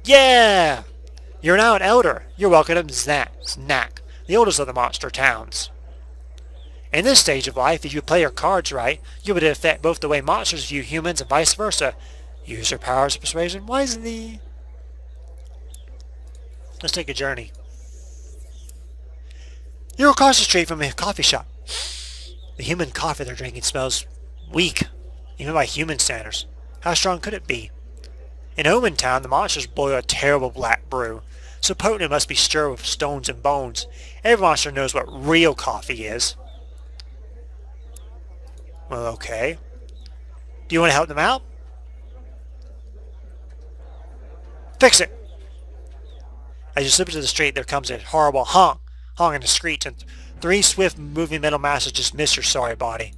Yeah! You're now an elder. You're welcome to Snack, the oldest of the monster towns. In this stage of life, if you play your cards right, you'll be able to affect both the way monsters view humans and vice versa. Use your powers of persuasion wisely. Let's take a journey. You're across the street from a coffee shop. The human coffee they're drinking smells weak, even by human standards. How strong could it be? In Omen Town, the monsters boil a terrible black brew, so potent it must be stirred with stones and bones. Every monster knows what real coffee is. Well, okay. Do you want to help them out? Fix it! As you slip into the street, there comes a horrible honk in the street, and 3 swift moving metal masses just miss your sorry body.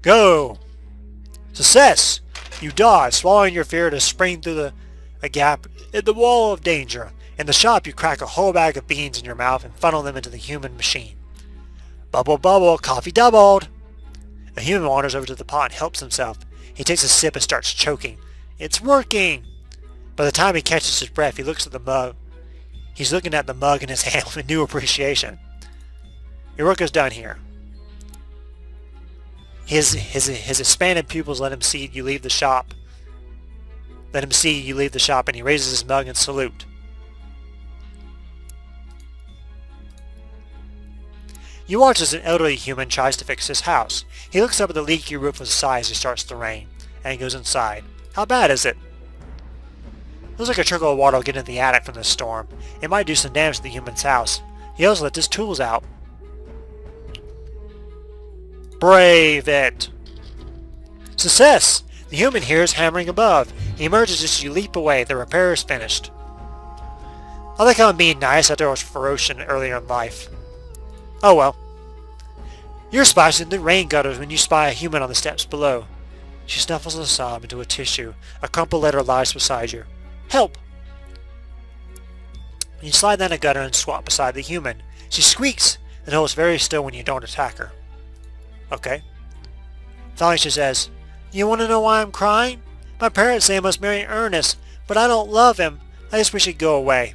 Go! Success! You dodge, swallowing your fear to spring through a gap in the wall of danger. In the shop, you crack a whole bag of beans in your mouth and funnel them into the human machine. Bubble, bubble, coffee doubled! A human wanders over to the pot and helps himself. He takes a sip and starts choking. It's working! By the time he catches his breath, he looks at the mug. He's looking at the mug in his hand with new appreciation. Your work is done here. His expanded pupils let him see you leave the shop. Let him see you leave the shop, and he raises his mug in salute. You watch as an elderly human tries to fix his house. He looks up at the leaky roof with a sigh as it starts to rain, and he goes inside. How bad is it? Looks like a trickle of water will get into the attic from this storm. It might do some damage to the human's house. He also lets his tools out. Brave it! Success! The human hears hammering above. He emerges as you leap away. The repair is finished. I like how I'm being nice after I was ferocious earlier in life. Oh well. You're splashing the rain gutters when you spy a human on the steps below. She snuffles a sob into a tissue. A crumpled letter lies beside you. Help! You slide down a gutter and squat beside the human. She squeaks and holds very still when you don't attack her. Okay. Finally she says, You want to know why I'm crying? My parents say I must marry Ernest, but I don't love him. I just wish he'd go away.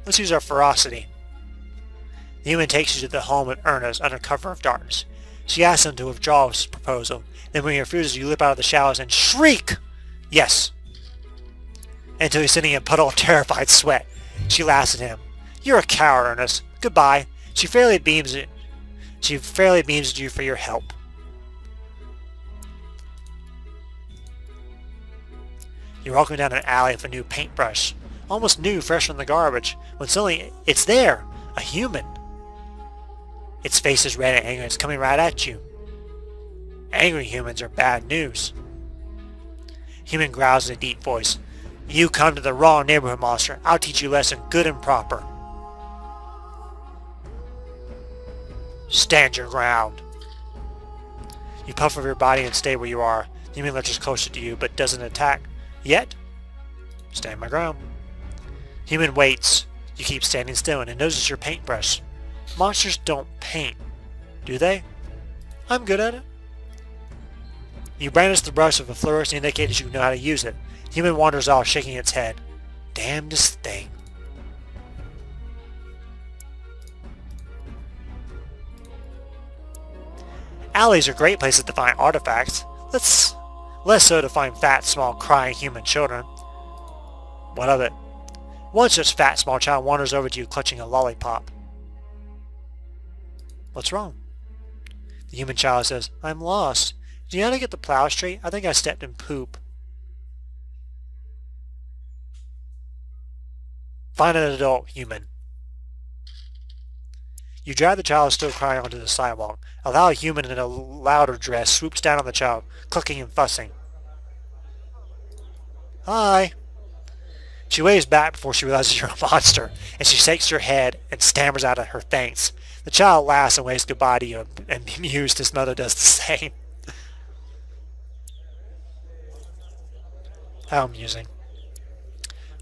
Let's use our ferocity. The human takes you to the home of Ernest under cover of darkness. She asks him to withdraw his proposal. Then when he refuses, you leap out of the shadows and shriek! Yes. Until he's sitting in a puddle of terrified sweat. She laughs at him. You're a coward, Ernest. Goodbye. She fairly beams at you for your help. You're walking down an alley with a new paintbrush. Almost new, fresh from the garbage. When suddenly, it's there! A human! Its face is red and angry and it's coming right at you. Angry humans are bad news. Human growls in a deep voice. You come to the wrong neighborhood, monster. I'll teach you a lesson good and proper. Stand your ground. You puff over your body and stay where you are. The human lurches closer to you but doesn't attack. Yet? Stand my ground. Human waits. You keep standing still and it notices your paintbrush. Monsters don't paint, do they? I'm good at it. You brandish the brush with a flourish to indicate that you know how to use it. Human wanders off, shaking its head. Damnedest thing. Alleys are great places to find artifacts. Less so to find fat, small, crying human children. What of it? One such fat, small child wanders over to you clutching a lollipop. What's wrong? The human child says, I'm lost. Do you know how to get the plow straight? I think I stepped in poop. Find an adult human. You drag the child still crying onto the sidewalk. A loud human in a louder dress swoops down on the child, clucking and fussing. Hi. She waves back before she realizes you're a monster, and she shakes her head and stammers out her thanks. The child laughs and waves goodbye to you, and bemused his mother does the same. How amusing.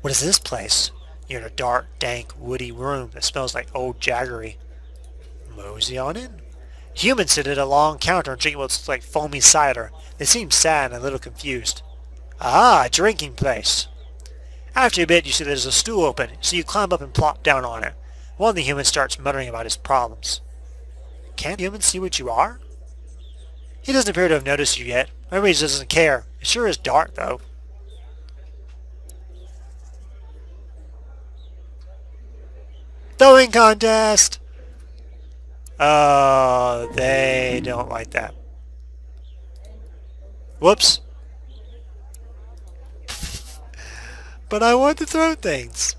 What is this place? You're in a dark, dank, woody room that smells like old jaggery. Mosey on in. Humans sit at a long counter and drink what looks like foamy cider. They seem sad and a little confused. Ah, a drinking place. After a bit, you see there's a stool open, so you climb up and plop down on it. One of the humans starts muttering about his problems. Can't humans see what you are? He doesn't appear to have noticed you yet. Maybe he just doesn't care. It sure is dark, though. Throwing contest! Oh, they don't like that. Whoops. But I want to throw things.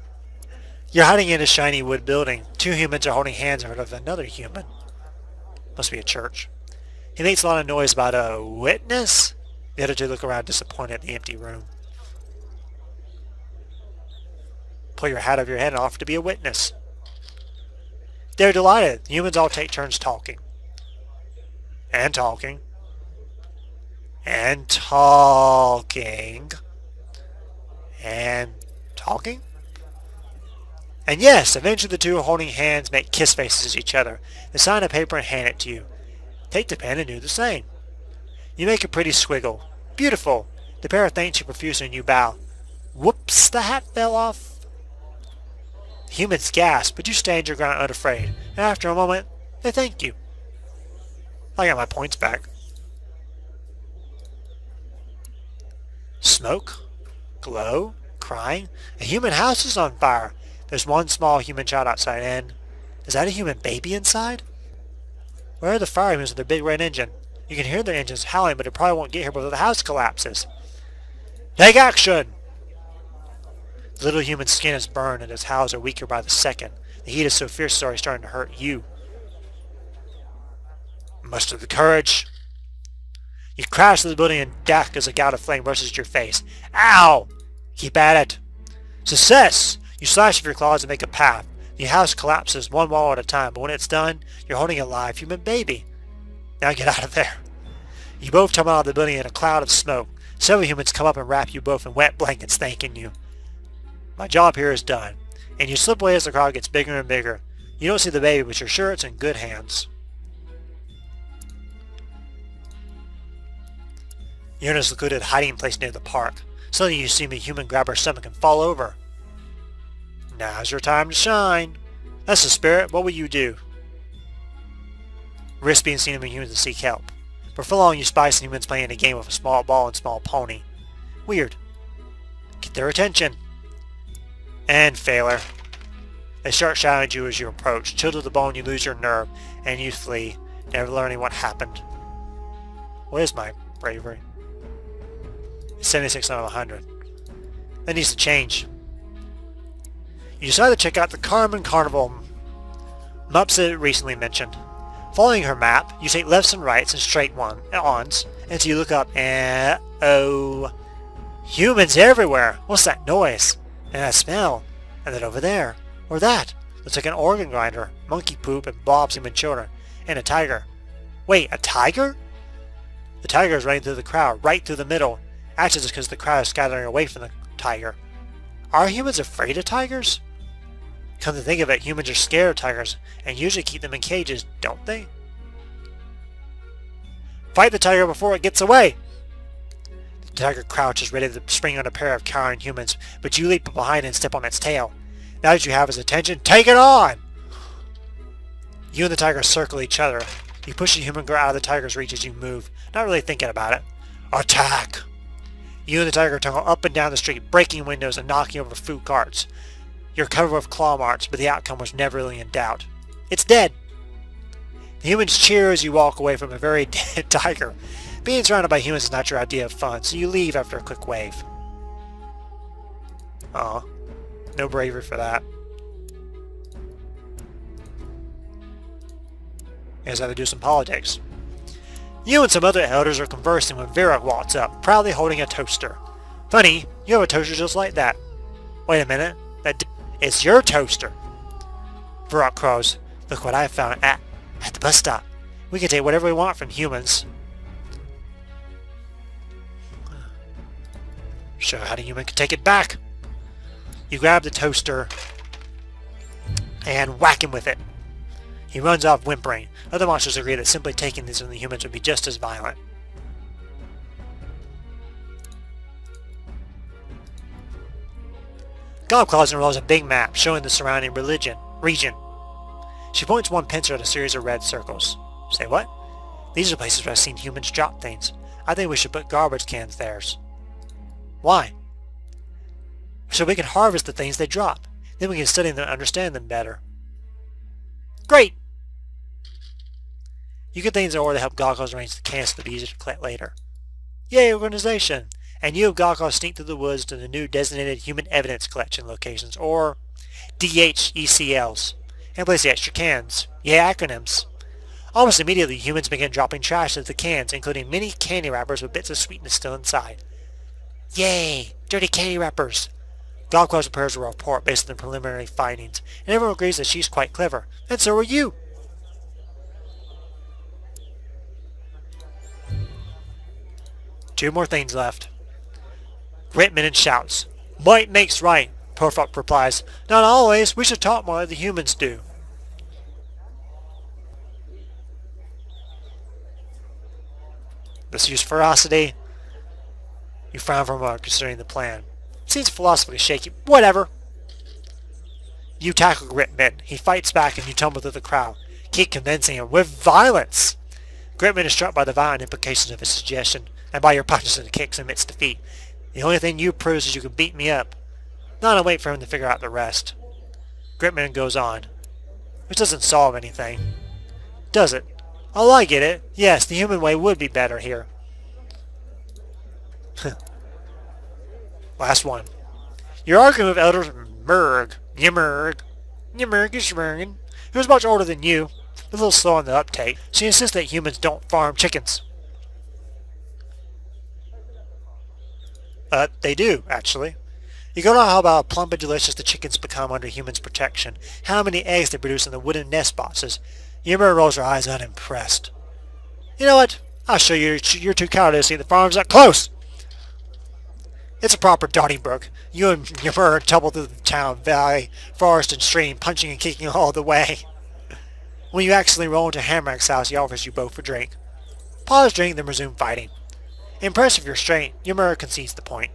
You're hiding in a shiny wood building. Two humans are holding hands in front of another human. Must be a church. He makes a lot of noise about a witness. The other two look around disappointed at the empty room. Pull your hat over your head and offer to be a witness. They're delighted. The humans all take turns talking. And talking. And talking. And talking. And yes, eventually the two holding hands make kiss faces at each other. They sign a paper and hand it to you. Take the pen and do the same. You make a pretty squiggle. Beautiful. The pair thanks you profusely and you bow. Whoops, the hat fell off. Humans gasp, but you stand your ground unafraid. And after a moment, they thank you. I got my points back. Smoke, glow, crying. A human house is on fire. There's one small human child outside, and is that a human baby inside? Where are the fire humans with their big red engine? You can hear their engines howling, but it probably won't get here before the house collapses. Take action! The little human skin is burned and his howls are weaker by the second. The heat is so fierce it's already starting to hurt you. Muster the courage. You crash through the building and death as a gout of flame rushes at your face. Ow! Keep at it. Success! You slash with your claws and make a path. The house collapses one wall at a time, but when it's done, you're holding a live human baby. Now get out of there. You both tumble out of the building in a cloud of smoke. Several humans come up and wrap you both in wet blankets, thanking you. My job here is done. And you slip away as the crowd gets bigger and bigger. You don't see the baby, but you're sure it's in good hands. You're in a secluded hiding place near the park. Suddenly you see a human grab her stomach and fall over. Now's your time to shine. That's the spirit. What will you do? Risk being seen among humans to seek help. For long you spy some humans playing a game of a small ball and small pony. Weird. Get their attention. And failure. They start shouting at you as you approach. Chilled to the bone, you lose your nerve, and you flee, never learning what happened. What is my bravery? It's 76 out of 100. That needs to change. You decide to check out the Carmen Carnival Mupset recently mentioned. Following her map, you take lefts and rights and straight ons until you look up and oh, humans everywhere. What's that noise? And that smell? And then over there, or that, looks like an organ grinder, monkey poop, and Bob's human children, and a tiger. Wait, a tiger? The tiger is running through the crowd, right through the middle. Actually, it's because the crowd is scattering away from the tiger. Are humans afraid of tigers? Come to think of it, humans are scared of tigers, and usually keep them in cages, don't they? Fight the tiger before it gets away! The tiger crouches, ready to spring on a pair of cowering humans, but you leap behind and step on its tail. Now that you have his attention, take it on! You and the tiger circle each other. You push the human girl out of the tiger's reach as you move, not really thinking about it. Attack! You and the tiger tumble up and down the street, breaking windows and knocking over food carts. You're covered with claw marks, but the outcome was never really in doubt. It's dead! The humans cheer as you walk away from a very dead tiger. Being surrounded by humans is not your idea of fun, so you leave after a quick wave. Aw, no bravery for that. Guess I have to do some politics. You and some other elders are conversing when Vera walks up, proudly holding a toaster. Funny, you have a toaster just like that. Wait a minute, it's your toaster. Vera crows, look what I found at the bus stop. We can take whatever we want from humans. Show how the human can take it back. You grab the toaster and whack him with it. He runs off whimpering. Other monsters agree that simply taking these from the humans would be just as violent. Gobclaws unrolls a big map showing the surrounding region. She points one pincer at a series of red circles. Say what? These are places where I've seen humans drop things. I think we should put garbage cans there. Why? So we can harvest the things they drop. Then we can study them and understand them better. Great! You get things in order to help Gobclaws arrange the cans so they'll be easier to collect later. Yay, organization! And you, Gobclaws, sneak through the woods to the new designated human evidence collection locations, or DHECLs, and place the extra cans. Yeah, acronyms. Almost immediately, humans begin dropping trash into the cans, including many candy wrappers with bits of sweetness still inside. Yay! Dirty candy wrappers! Gobclaws prepares a report based on the preliminary findings, and everyone agrees that she's quite clever. And so are you! 2 more things left. Grantman shouts. Might makes right, Perfect replies. Not always. We should talk more like the humans do. Let's use ferocity. You frown for a moment considering the plan. Seems philosophically shaky. Whatever. You tackle Grantman. He fights back and you tumble through the crowd. Keep convincing him with violence. Grantman is struck by the violent implications of his suggestion, and by your punches and kicks amidst defeat. The only thing you prove is you can beat me up. Not to wait for him to figure out the rest. Grantman goes on. Which doesn't solve anything. Does it? Oh, I get it. Yes, the human way would be better here. Last one. You're arguing with Elder Ymurg is Schmergen, who's much older than you, a little slow on the uptake. She insists that humans don't farm chickens. They do, actually. You go on how about plump and delicious the chickens become under humans' protection, how many eggs they produce in the wooden nest boxes. Ymurg rolls her eyes unimpressed. You know what? I'll show you you're too cowardly to see the farms up close! It's a proper Donnybrook. You and Ymurg tumble through the town, valley, forest, and stream, punching and kicking all the way. When you accidentally roll into Hamrack's house, he offers you both a drink. Pause drink, then resume fighting. Impressed with your strength, Ymurg concedes the point.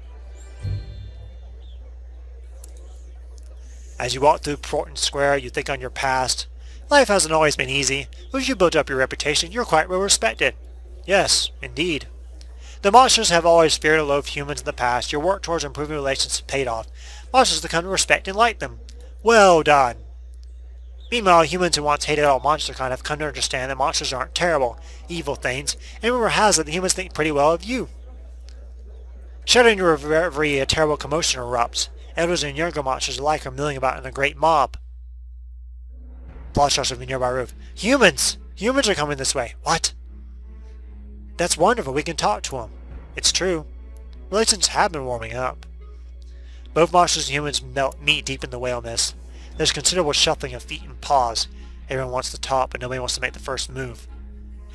As you walk through Portland Square, you think on your past. Life hasn't always been easy, but as you build up your reputation, you're quite well respected. Yes, indeed. The monsters have always feared and loathed humans in the past. Your work towards improving relations has paid off. Monsters have come to respect and like them. Well done. Meanwhile, humans who once hated all monster kind have come to understand that monsters aren't terrible, evil things, and rumor has it that humans think pretty well of you. Shuddering your Bravery, a terrible commotion erupts. Elders and younger monsters alike are milling about in a great mob. Blood starts from the nearby roof. Humans! Humans are coming this way. What? That's wonderful. We can talk to them. It's true. Relations have been warming up. Both monsters and humans meet deep in the whale mist. There's considerable shuffling of feet and paws. Everyone wants to talk, but nobody wants to make the first move.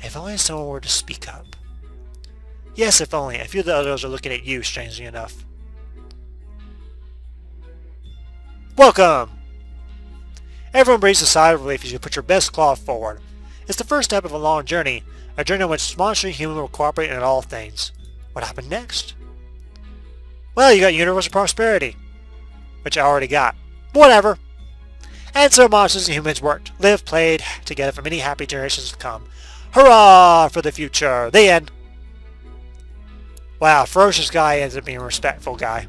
If only someone were to speak up. Yes, if only. A few of the others are looking at you, strangely enough. Welcome! Everyone breathes a sigh of relief as you put your best claw forward. It's the first step of a long journey, a journey in which monster and human will cooperate in all things. What happened next? Well, you got universal prosperity, which I already got. Whatever. And so monsters and humans worked, lived, played together for many happy generations to come. Hurrah for the future! The end. Wow, ferocious guy ends up being a respectful guy.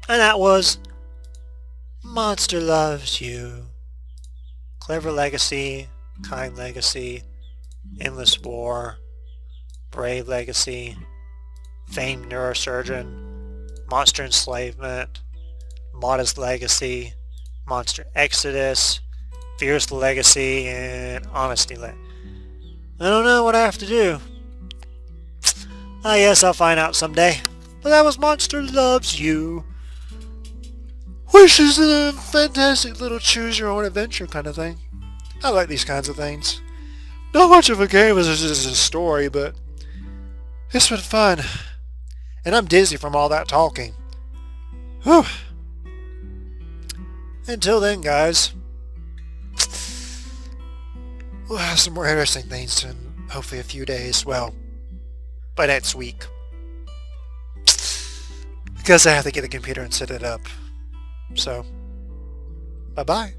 And that was Monster Loves You. Clever Legacy, Kind Legacy, Endless War, Brave Legacy, Famed Neurosurgeon, Monster Enslavement, Modest Legacy, Monster Exodus, Fierce Legacy, and Honesty Legacy. I don't know what I have to do. I guess I'll find out someday. But that was Monster Loves You. Which is a fantastic little choose-your-own-adventure kind of thing. I like these kinds of things. Not much of a game as it is a story, but it's been fun. And I'm dizzy from all that talking. Whew. Until then, guys, we'll have some more interesting things in hopefully a few days. Well, by next week. because I have to get the computer and set it up. So, bye-bye.